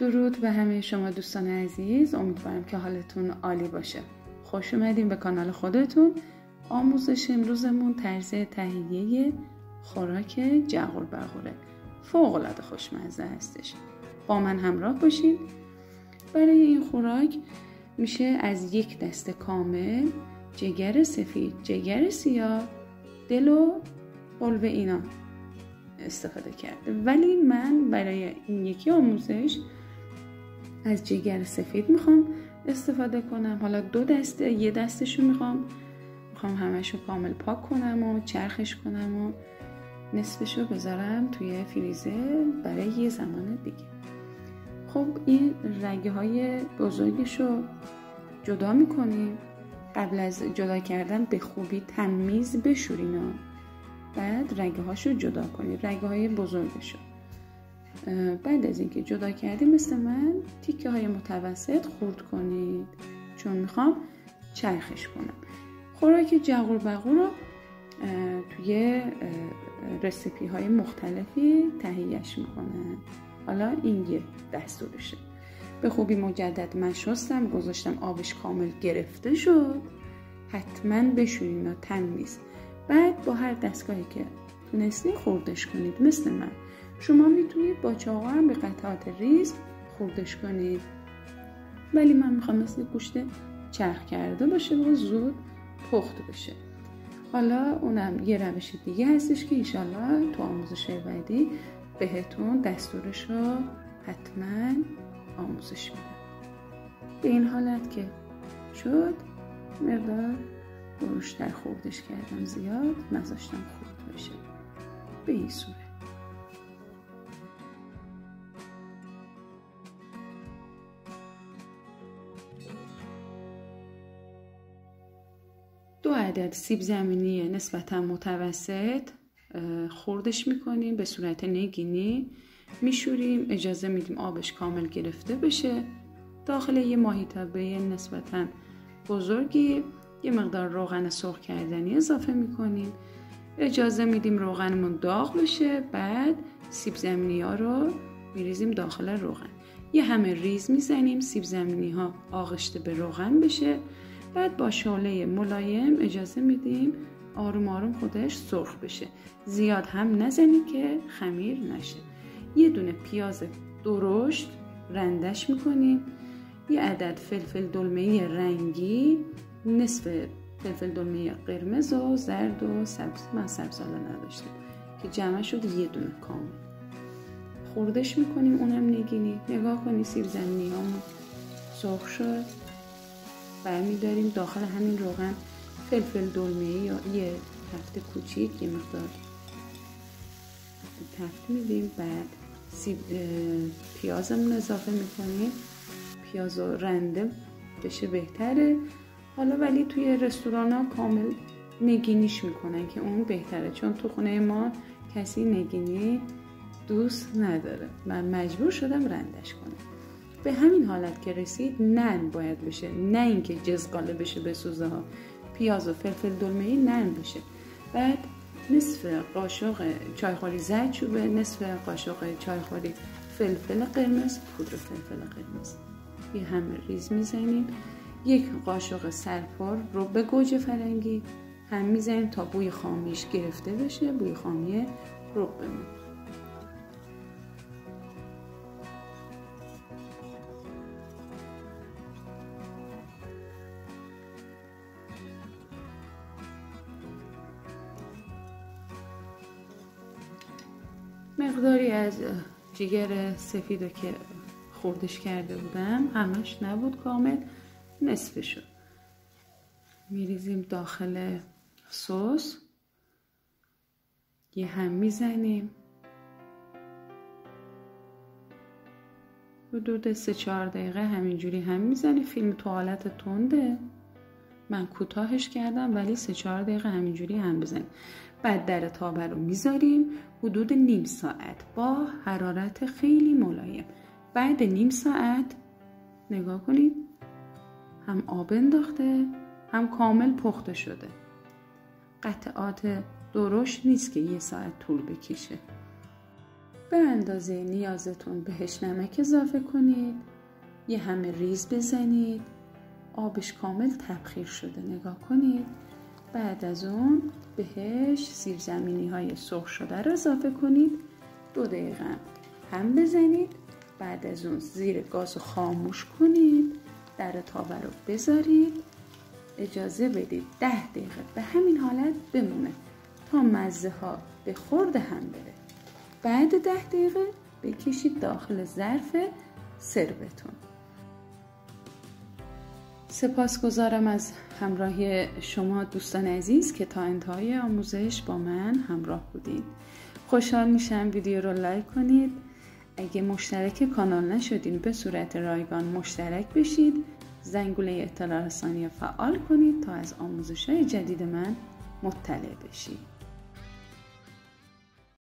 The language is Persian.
درود به همه شما دوستان عزیز، امیدوارم که حالتون عالی باشه. خوش اومدین به کانال خودتون. آموزش امروزمون طرز تهیه خوراک جغور بغوره. فوق‌العاده خوشمزه هستش. با من همراه باشین. برای این خوراک میشه از یک دسته کامل جگر سفید، جگر سیاه، دل و قلب اینا استفاده کرده، ولی من برای این یکی آموزش از جگر سفید میخوام استفاده کنم. حالا دو دسته، یه دستشو میخوام همشو کامل پاک کنم و چرخش کنم و نصفشو بذارم توی فریزر برای یه زمان دیگه. خب این رگه های بزرگشو جدا میکنیم. قبل از جدا کردن به خوبی تمیز بشورین، بعد رگه هاشو جدا کنید، رگه های بزرگشو. بعد از اینکه جدا کردیم مثل من تیکه های متوسط خورد کنید، چون میخوام چرخش کنم. خوراک جغور بغور رو توی رسیپی های مختلفی تهیهش میکنن. حالا این یه دستورشه. به خوبی مجدد من شستم، گذاشتم آبش کامل گرفته شد. حتما بشورین و تمیز. بعد با هر دستگاهی که تونستین خوردش کنید. مثل من شما میتونید با چاقو هم به قطعات ریز خوردش کنید، ولی من میخوام مثل گوشت چرخ کرده باشه و زود پخت بشه. حالا اونم یه روش دیگه هستش که انشالله تو آموزش بعدی بهتون دستورش رو حتما آموزش میدم. به این حالت که شد مقدار درشتر خوردش کردم، زیاد نذاشتم خورد بشه. به این صورت. دو عدد سیب زمینی نسبتا متوسط خوردش میکنیم به صورت نگینی، میشوریم، اجازه میدیم آبش کامل گرفته بشه. داخل یه ماهیتابه نسبتا بزرگی یه مقدار روغن سرخ کردنی اضافه میکنیم، اجازه میدیم روغنمون داغ بشه. بعد سیب زمینی ها رو میریزیم داخل روغن، یه همه ریز میزنیم، سیب زمینی ها آغشته به روغن بشه. بعد با شعله ملایم اجازه میدیم آروم آروم خودش سرخ بشه، زیاد هم نزنیم که خمیر نشه. یه دونه پیاز درشت رندش میکنیم، یه عدد فلفل دلمه‌ای رنگی، نصف فلفل دلمه‌ای قرمز و زرد و سبز، من سبز حالا نداشتم که جمع شد یه دونه کامل. خوردش میکنیم، اونم نگینی. نگاه کنی سیب زمینی همون سرخ شد. برمیداریم داخل همین روغن فلفل دلمه‌ای یا یه تفت کوچیک یه مقدار تفت میدیم. بعد پیازمون اضافه میکنیم، پیاز رو رنده بشه بهتره. حالا ولی توی رستوران ها کامل نگینیش میکنن که اون بهتره، چون تو خونه ما کسی نگینی دوست نداره. من مجبور شدم رندش کنم. به همین حالت که رسید نرم باید بشه، نه اینکه جزقاله بشه بسوزه ها. پیاز و فلفل دلمه‌ای نرم بشه. بعد نصف قاشق چایخوری زردچوبه، نصف قاشق چایخوری فلفل قرمز، پودر فلفل قرمز یه همه ریز میزنیم. یک قاشق سرپار رو به گوجه فرنگی هم میزنیم تا بوی خامیش گرفته بشه، بوی خامی ربمون. مقداری از جگر سفیدو که خوردش کرده بودم، همش نبود کامل، نصفشو میریزیم داخل سس، یه هم میزنیم. حدود 3-4 دقیقه همینجوری هم میزنیم. فیلم تو حالت تنده، من کوتاهش کردم، ولی 3-4 دقیقه همینجوری هم بزنیم. بعد در تابه رو میذاریم حدود نیم ساعت با حرارت خیلی ملایم. بعد نیم ساعت نگاه کنید هم آب انداخته هم کامل پخته شده. قطعات درشت نیست که 1 ساعت طول بکشه. به اندازه نیازتون بهش نمک اضافه کنید. یه همه ریز بزنید. آبش کامل تبخیر شده نگاه کنید. بعد از اون بهش زیرزمینی های سرخ شده رو اضافه کنید. 2 دقیقه هم بزنید. بعد از اون زیر گاز رو خاموش کنید. در تاوه رو بذارید. اجازه بدید 10 دقیقه به همین حالت بمونه تا مزه ها به خورد هم بره. بعد 10 دقیقه بکشید داخل ظرف سربتون. سپاسگزارم از همراهی شما دوستان عزیز که تا انتهای آموزش با من همراه بودید. خوشحال میشم ویدیو رو لایک کنید. اگه مشترک کانال نشدین به صورت رایگان مشترک بشید. زنگوله اطلاع رسانی فعال کنید تا از آموزش‌های جدید من مطلع بشید.